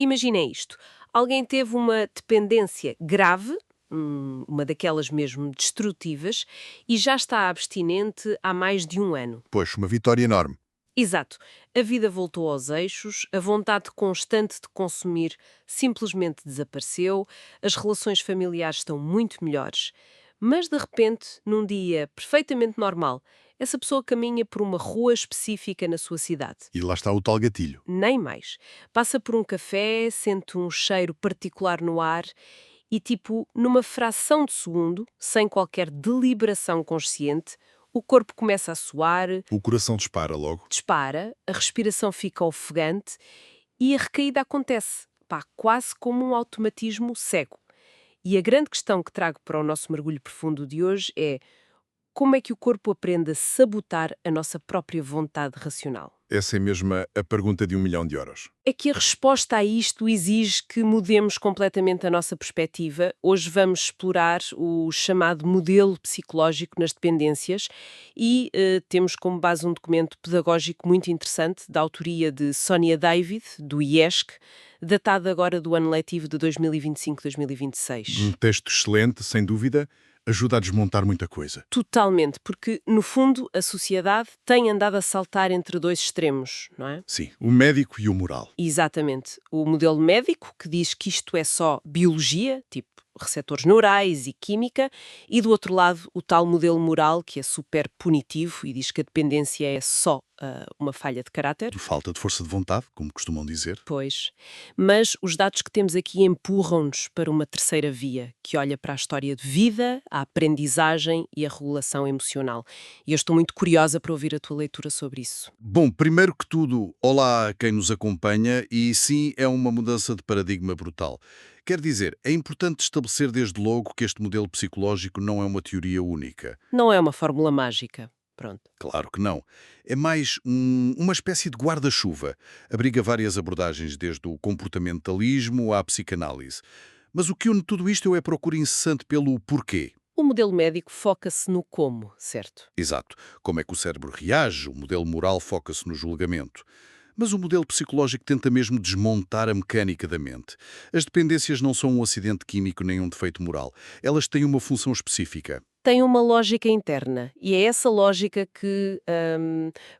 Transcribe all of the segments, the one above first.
Imaginem isto. Alguém teve uma dependência grave, uma daquelas mesmo destrutivas, e já está abstinente há mais de um ano. Pois, uma vitória enorme. Exato. A vida voltou aos eixos, a vontade constante de consumir simplesmente desapareceu, as relações familiares estão muito melhores. Mas, de repente, num dia perfeitamente normal, essa pessoa caminha por uma rua específica na sua cidade. E lá está o tal gatilho. Nem mais. Passa por um café, sente um cheiro particular no ar e, tipo, numa fração de segundo, sem qualquer deliberação consciente, o corpo começa a suar, O coração dispara logo. dispara, a respiração fica ofegante e a recaída acontece, pá, quase como um automatismo cego. E a grande questão que trago para o nosso mergulho profundo de hoje é: como é que o corpo aprende a sabotar a nossa própria vontade racional? Essa é mesmo a pergunta de 1 milhão de euros. É que a resposta a isto exige que mudemos completamente a nossa perspectiva. Hoje vamos explorar o chamado modelo psicológico nas dependências e temos como base um documento pedagógico muito interessante da autoria de Sonia David, do IESC, datado agora do ano letivo de Um 2025-2026. texto excelente, sem dúvida, ajuda a desmontar muita coisa. Totalmente, porque, no fundo, a sociedade tem andado a saltar entre dois extremos, não é? Sim, o médico e o moral. Exatamente. O modelo médico, que diz que isto é só biologia, tipo receptores neurais e química, e do outro lado, o tal modelo moral, que é super punitivo e diz que a dependência é só uma falha de caráter. De falta de força de vontade, como costumam dizer. Pois. Mas os dados que temos aqui empurram-nos para uma terceira via, que olha para a história de vida, a aprendizagem e a regulação emocional. E eu estou muito curiosa para ouvir a tua leitura sobre isso. Bom, primeiro que tudo, olá a quem nos acompanha e sim, é uma mudança de paradigma brutal. Quer dizer, é importante estabelecer desde logo que este modelo psicológico não é uma teoria única. Não é uma fórmula mágica. Pronto. Claro que não. É mais uma espécie de guarda-chuva. Abriga várias abordagens, desde o comportamentalismo à psicanálise. Mas o que une tudo isto é a procura incessante pelo porquê. O modelo médico foca-se no como, certo? Exato. Como é que o cérebro reage? O modelo moral foca-se no julgamento. Mas o modelo psicológico tenta mesmo desmontar a mecânica da mente. As dependências não são um acidente químico nem um defeito moral. Elas têm uma função específica. Tem uma lógica interna e é essa lógica que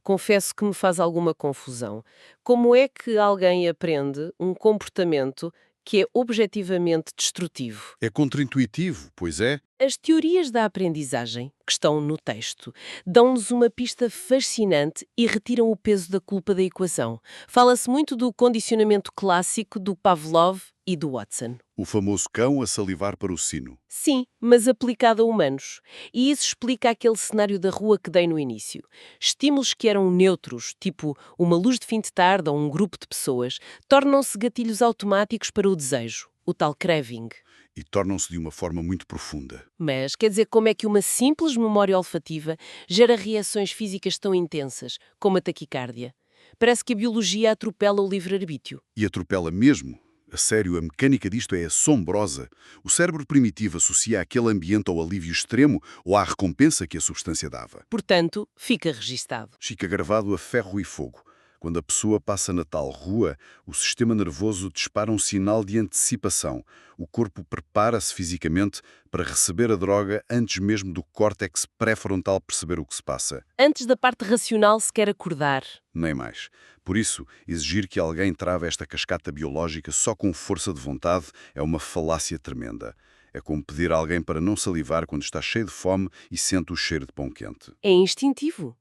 confesso que me faz alguma confusão. Como é que alguém aprende um comportamento que é objetivamente destrutivo? É contraintuitivo, pois é. As teorias da aprendizagem, que estão no texto, dão-nos uma pista fascinante e retiram o peso da culpa da equação. Fala-se muito do condicionamento clássico do Pavlov e do Watson. O famoso cão a salivar para o sino. Sim, mas aplicado a humanos. E isso explica aquele cenário da rua que dei no início. Estímulos que eram neutros, tipo uma luz de fim de tarde ou um grupo de pessoas, tornam-se gatilhos automáticos para o desejo, o tal craving. E tornam-se de uma forma muito profunda. Mas quer dizer, como é que uma simples memória olfativa gera reações físicas tão intensas, como a taquicardia? Parece que a biologia atropela o livre-arbítrio. E atropela mesmo. A sério, a mecânica disto é assombrosa. O cérebro primitivo associa aquele ambiente ao alívio extremo ou à recompensa que a substância dava. Portanto, fica registado. Fica gravado a ferro e fogo. Quando a pessoa passa na tal rua, o sistema nervoso dispara um sinal de antecipação. O corpo prepara-se fisicamente para receber a droga antes mesmo do córtex pré-frontal perceber o que se passa. Antes da parte racional sequer acordar. Nem mais. Por isso, exigir que alguém trave esta cascata biológica só com força de vontade é uma falácia tremenda. É como pedir a alguém para não salivar quando está cheio de fome e sente o cheiro de pão quente. É instintivo.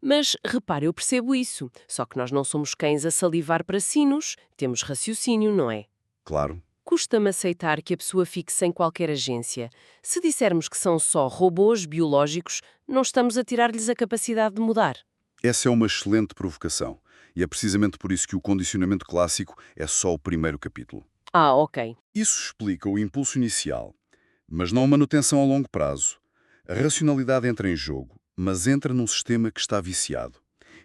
Mas, repare, eu percebo isso. Só que nós não somos cães a salivar para sinos. Temos raciocínio, não é? Claro, Custa-me aceitar que a pessoa fique sem qualquer agência. Se dissermos que são só robôs biológicos, não estamos a tirar-lhes a capacidade de mudar. essa é uma excelente provocação. E é precisamente por isso que o condicionamento clássico é só o primeiro capítulo. Ah, ok. Isso explica o impulso inicial, mas não a manutenção a longo prazo. A racionalidade entra em jogo, mas entra num sistema que está viciado.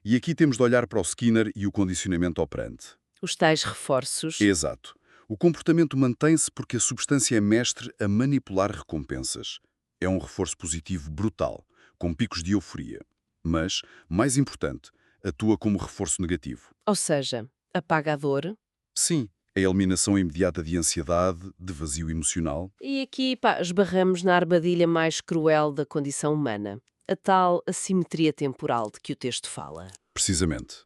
E aqui temos de olhar para o Skinner e o condicionamento operante. Os tais reforços. Exato. O comportamento mantém-se porque a substância é mestre a manipular recompensas. É um reforço positivo brutal, com picos de euforia. Mas, mais importante, atua como reforço negativo. Ou seja, apaga a dor. Sim, A eliminação imediata de ansiedade, de vazio emocional. E aqui, pá, esbarramos na armadilha mais cruel da condição humana, a tal assimetria temporal de que o texto fala. Precisamente.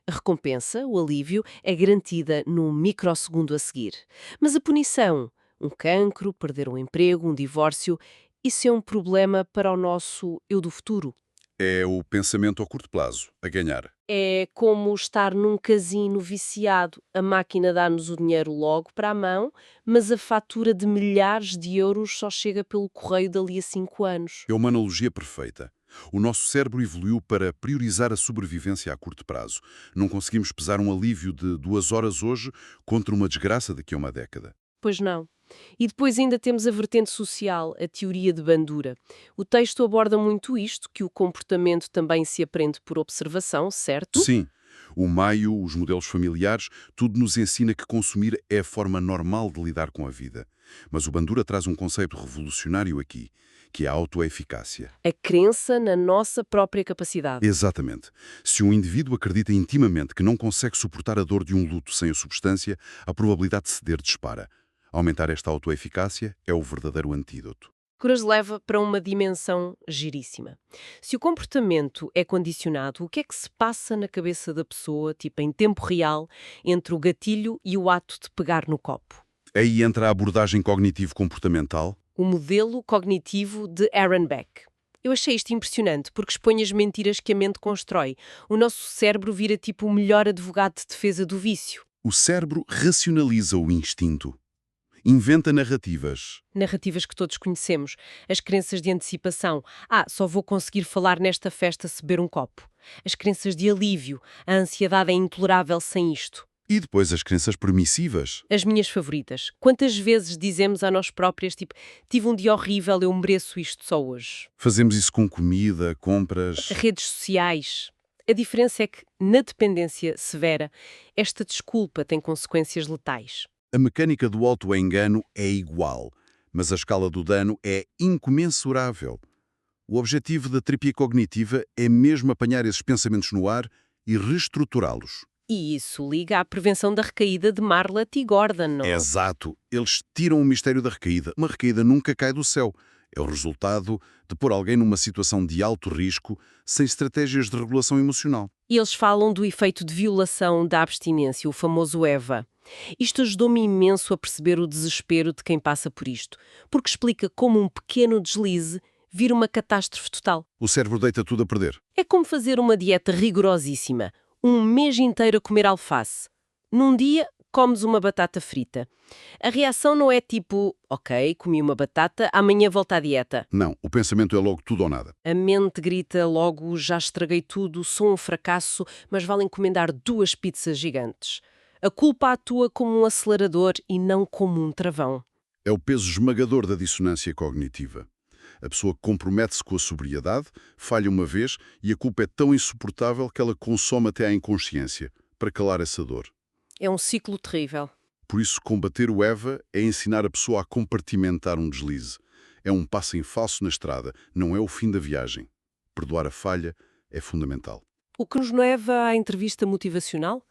A recompensa, o alívio, é garantida num microsegundo a seguir. Mas a punição, um cancro, perder um emprego, um divórcio, isso é um problema para o nosso eu do futuro. É o pensamento a curto prazo, a ganhar. É como estar num casino viciado. A máquina dá-nos o dinheiro logo para a mão, mas a fatura de milhares de euros só chega pelo correio dali a 5 anos. É uma analogia perfeita. O nosso cérebro evoluiu para priorizar a sobrevivência a curto prazo. Não conseguimos pesar um alívio de 2 horas hoje contra uma desgraça daqui a uma década. Pois não. E depois ainda temos a vertente social, a teoria de Bandura. O texto aborda muito isto, que o comportamento também se aprende por observação, certo? Sim, o Maio, os modelos familiares, tudo nos ensina que consumir é a forma normal de lidar com a vida. Mas o Bandura traz um conceito revolucionário aqui, que é a autoeficácia. A crença na nossa própria capacidade. Exatamente. Se um indivíduo acredita intimamente que não consegue suportar a dor de um luto sem a substância, a probabilidade de ceder dispara. Aumentar esta autoeficácia é o verdadeiro antídoto. Que nos leva para uma dimensão giríssima. Se o comportamento é condicionado, o que é que se passa na cabeça da pessoa, tipo em tempo real, entre o gatilho e o ato de pegar no copo? Aí entra a abordagem cognitivo-comportamental. O modelo cognitivo de Aaron Beck. Eu achei isto impressionante porque expõe as mentiras que a mente constrói. O nosso cérebro vira tipo o melhor advogado de defesa do vício. O cérebro racionaliza o instinto. Inventa narrativas. Narrativas que todos conhecemos. As crenças de antecipação. Ah, só vou conseguir falar nesta festa se beber um copo. As crenças de alívio. A ansiedade é intolerável sem isto. E depois as crenças permissivas. As minhas favoritas. Quantas vezes dizemos a nós próprias, tipo, tive um dia horrível, eu mereço isto só hoje. Fazemos isso com comida, compras. Redes sociais. A diferença é que, na dependência severa, esta desculpa tem consequências letais. A mecânica do auto-engano é igual, mas a escala do dano é incomensurável. O objetivo da terapia cognitiva é mesmo apanhar esses pensamentos no ar e reestruturá-los. E isso liga à prevenção da recaída de Marla T. Gordon, não? Exato. Eles tiram o mistério da recaída. Uma recaída nunca cai do céu. É o resultado de pôr alguém numa situação de alto risco sem estratégias de regulação emocional. E eles falam do efeito de violação da abstinência, o famoso EVA. Isto ajudou-me imenso a perceber o desespero de quem passa por isto, porque explica como um pequeno deslize vira uma catástrofe total. O cérebro deita tudo a perder. É como fazer uma dieta rigorosíssima, um mês inteiro a comer alface. Num dia, comes uma batata frita. A reação não é tipo, ok, comi uma batata, amanhã volto à dieta. Não, o pensamento é logo tudo ou nada. A mente grita logo, já estraguei tudo, sou um fracasso, mas vale encomendar 2 pizzas gigantes. A culpa atua como um acelerador e não como um travão. É o peso esmagador da dissonância cognitiva. A pessoa compromete-se com a sobriedade, falha uma vez e a culpa é tão insuportável que ela consome até à inconsciência, para calar essa dor. É um ciclo terrível. Por isso, combater o EVA é ensinar a pessoa a compartimentar um deslize. É um passo em falso na estrada, não é o fim da viagem. Perdoar a falha é fundamental. O que nos leva à entrevista motivacional?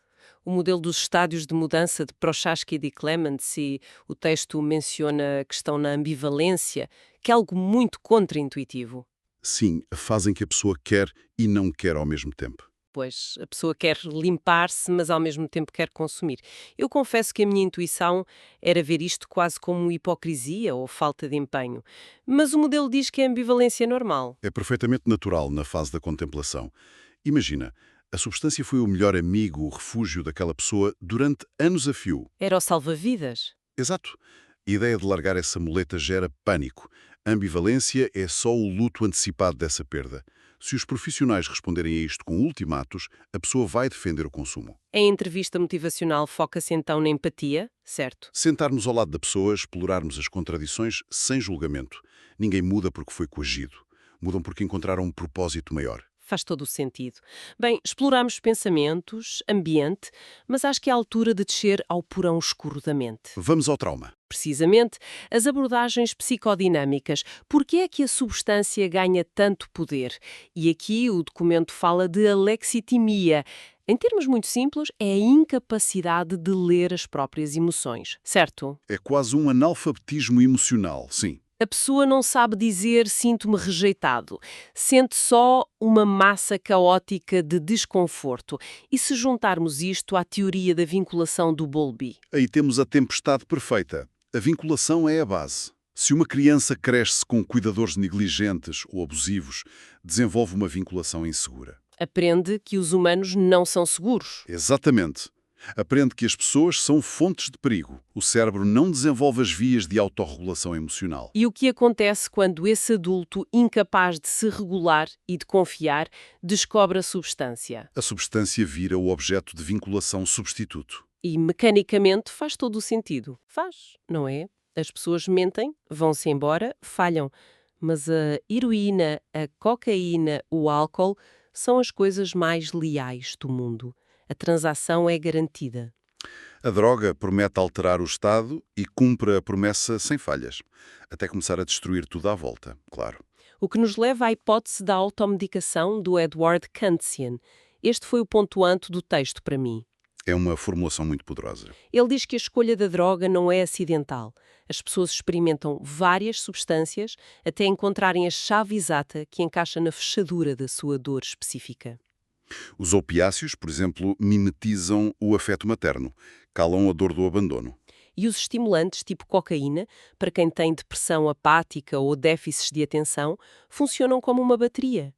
O modelo dos estádios de mudança de Prochaska e de Clements, e o texto menciona a questão na ambivalência, que é algo muito contraintuitivo. Sim, a fase em que a pessoa quer e não quer ao mesmo tempo. Pois a pessoa quer limpar-se, mas ao mesmo tempo quer consumir. Eu confesso que a minha intuição era ver isto quase como hipocrisia ou falta de empenho. Mas o modelo diz que a ambivalência é normal. É perfeitamente natural na fase da contemplação. Imagina, a substância foi o melhor amigo, o refúgio daquela pessoa durante anos a fio. Era o salva-vidas. Exato. A ideia de largar essa muleta gera pânico. A ambivalência é só o luto antecipado dessa perda. Se os profissionais responderem a isto com ultimatos, a pessoa vai defender o consumo. A entrevista motivacional foca-se então na empatia, certo? Sentarmos ao lado da pessoa, explorarmos as contradições sem julgamento. Ninguém muda porque foi coagido. Mudam porque encontraram um propósito maior. Faz todo o sentido. Bem, exploramos pensamentos, ambiente, mas acho que é a altura de descer ao porão escuro da mente. Vamos ao trauma. Precisamente, as abordagens psicodinâmicas. Por que é que a substância ganha tanto poder? E aqui o documento fala de alexitimia, Em termos muito simples, é a incapacidade de ler as próprias emoções, certo? É quase um analfabetismo emocional, sim. A pessoa não sabe dizer sinto-me rejeitado, sente só uma massa caótica de desconforto. E se juntarmos isto à teoria da vinculação do Bowlby? Aí temos a tempestade perfeita. A vinculação é a base. Se uma criança cresce com cuidadores negligentes ou abusivos, desenvolve uma vinculação insegura. Aprende que os humanos não são seguros. Exatamente. Aprende que as pessoas são fontes de perigo. O cérebro não desenvolve as vias de autorregulação emocional. E o que acontece quando esse adulto, incapaz de se regular e de confiar, descobre a substância? A substância vira o objeto de vinculação substituto. E mecanicamente faz todo o sentido. Faz, não é? As pessoas mentem, vão-se embora, falham. Mas a heroína, a cocaína, o álcool são as coisas mais leais do mundo. A transação é garantida. A droga promete alterar o estado e cumpre a promessa sem falhas, até começar a destruir tudo à volta, claro. O que nos leva à hipótese da automedicação do Edward Kantzian. Este foi o pontuante do texto para mim. É uma formulação muito poderosa. Ele diz que a escolha da droga não é acidental. As pessoas experimentam várias substâncias até encontrarem a chave exata que encaixa na fechadura da sua dor específica. Os opiáceos, por exemplo, mimetizam o afeto materno, calam a dor do abandono. E os estimulantes, tipo cocaína, para quem tem depressão apática ou déficits de atenção, funcionam como uma bateria.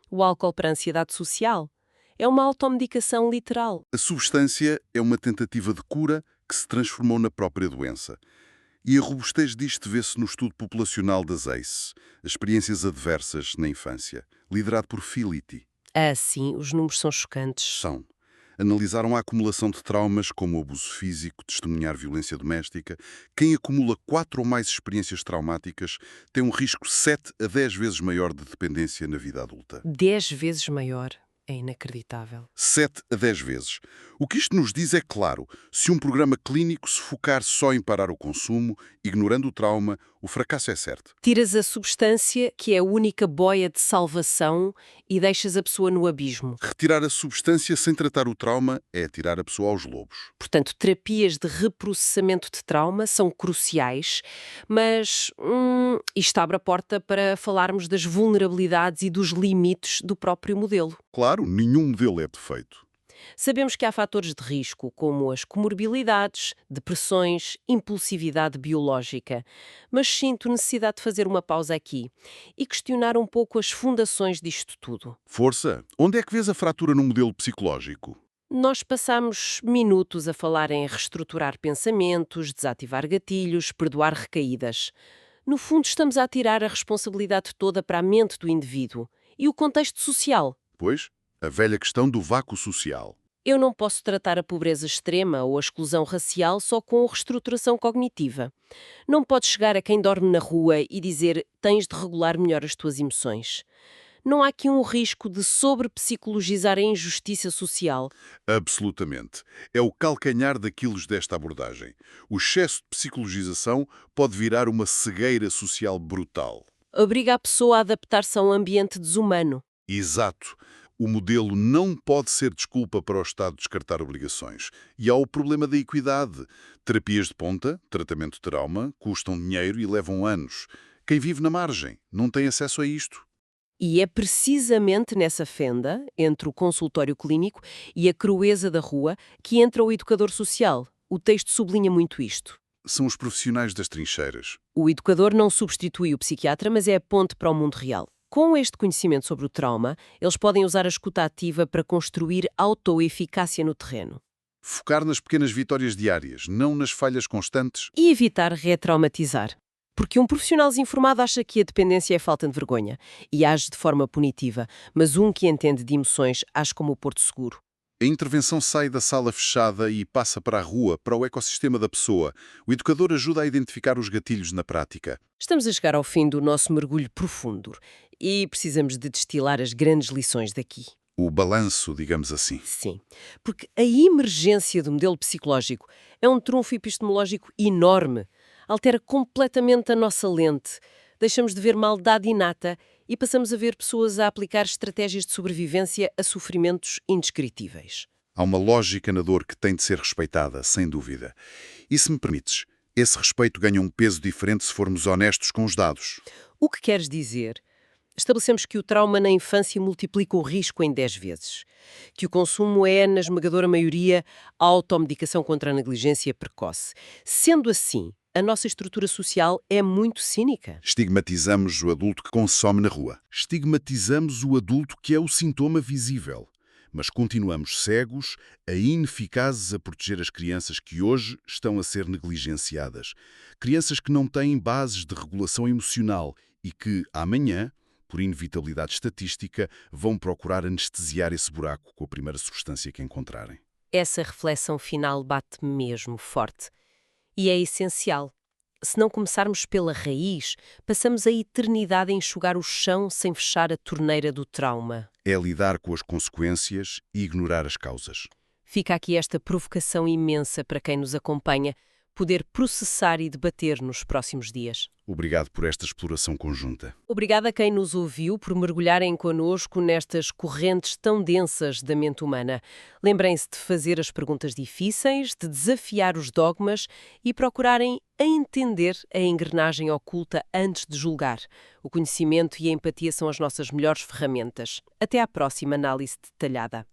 O álcool para a ansiedade social é uma automedicação literal. A substância é uma tentativa de cura que se transformou na própria doença. E a robustez disto vê-se no estudo populacional das ACE, experiências adversas na infância, liderado por Phility. Ah, sim, os números são chocantes. São. Analisaram a acumulação de traumas como abuso físico, testemunhar violência doméstica. Quem acumula 4 ou mais experiências traumáticas tem um risco 7 a 10 vezes maior de dependência na vida adulta. 10 vezes maior. É inacreditável. 7 a 10 vezes. O que isto nos diz é claro, se um programa clínico se focar só em parar o consumo, ignorando o trauma, o fracasso é certo. Tiras a substância, que é a única boia de salvação, e deixas a pessoa no abismo. Retirar a substância sem tratar o trauma é atirar a pessoa aos lobos. Portanto, terapias de reprocessamento de trauma são cruciais, mas isto abre a porta para falarmos das vulnerabilidades e dos limites do próprio modelo. Claro, nenhum modelo é perfeito. Sabemos que há fatores de risco, como as comorbilidades, depressões, impulsividade biológica, mas sinto necessidade de fazer uma pausa aqui e questionar um pouco as fundações disto tudo. Força! Onde é que vês a fratura no modelo psicológico? Nós passamos minutos a falar em reestruturar pensamentos, desativar gatilhos, perdoar recaídas. No fundo, estamos a tirar a responsabilidade toda para a mente do indivíduo e o contexto social. Pois, a velha questão do vácuo social. Eu não posso tratar a pobreza extrema ou a exclusão racial só com reestruturação cognitiva. Não podes chegar a quem dorme na rua e dizer tens de regular melhor as tuas emoções. Não há aqui um risco de sobrepsicologizar a injustiça social? Absolutamente. É o calcanhar daquilo desta abordagem. O excesso de psicologização pode virar uma cegueira social brutal. Obriga a pessoa a adaptar-se a um ambiente desumano. Exato. O modelo não pode ser desculpa para o Estado descartar obrigações. E há o problema da equidade. Terapias de ponta, tratamento de trauma, custam dinheiro e levam anos. Quem vive na margem não tem acesso a isto. E é precisamente nessa fenda, entre o consultório clínico e a crueza da rua, que entra o educador social. O texto sublinha muito isto. São os profissionais das trincheiras. O educador não substitui o psiquiatra, mas é a ponte para o mundo real. Com este conhecimento sobre o trauma, eles podem usar a escuta ativa para construir autoeficácia no terreno. Focar nas pequenas vitórias diárias, não nas falhas constantes. E evitar retraumatizar. Porque um profissional desinformado acha que a dependência é falta de vergonha e age de forma punitiva, mas um que entende de emoções age como o porto seguro. A intervenção sai da sala fechada e passa para a rua, para o ecossistema da pessoa. O educador ajuda a identificar os gatilhos na prática. Estamos a chegar ao fim do nosso mergulho profundo e precisamos de destilar as grandes lições daqui. O balanço, digamos assim. Sim, porque a emergência do modelo psicológico é um trunfo epistemológico enorme. Altera completamente a nossa lente. Deixamos de ver maldade inata e passamos a ver pessoas a aplicar estratégias de sobrevivência a sofrimentos indescritíveis. Há uma lógica na dor que tem de ser respeitada, sem dúvida. E se me permites, esse respeito ganha um peso diferente se formos honestos com os dados. O que queres dizer? Estabelecemos que o trauma na infância multiplica o risco em 10 vezes, que o consumo é, na esmagadora maioria, a automedicação contra a negligência precoce. Sendo assim, a nossa estrutura social é muito cínica. Estigmatizamos o adulto que consome na rua. Estigmatizamos o adulto que é o sintoma visível. Mas continuamos cegos, e ineficazes a proteger as crianças que hoje estão a ser negligenciadas. Crianças que não têm bases de regulação emocional e que, amanhã, por inevitabilidade estatística, vão procurar anestesiar esse buraco com a primeira substância que encontrarem. Essa reflexão final bate mesmo forte. E é essencial. Se não começarmos pela raiz, passamos a eternidade a enxugar o chão sem fechar a torneira do trauma. É lidar com as consequências e ignorar as causas. Fica aqui esta provocação imensa para quem nos acompanha, poder processar e debater nos próximos dias. Obrigado por esta exploração conjunta. Obrigada a quem nos ouviu por mergulharem connosco nestas correntes tão densas da mente humana. Lembrem-se de fazer as perguntas difíceis, de desafiar os dogmas e procurarem entender a engrenagem oculta antes de julgar. O conhecimento e a empatia são as nossas melhores ferramentas. Até à próxima análise detalhada.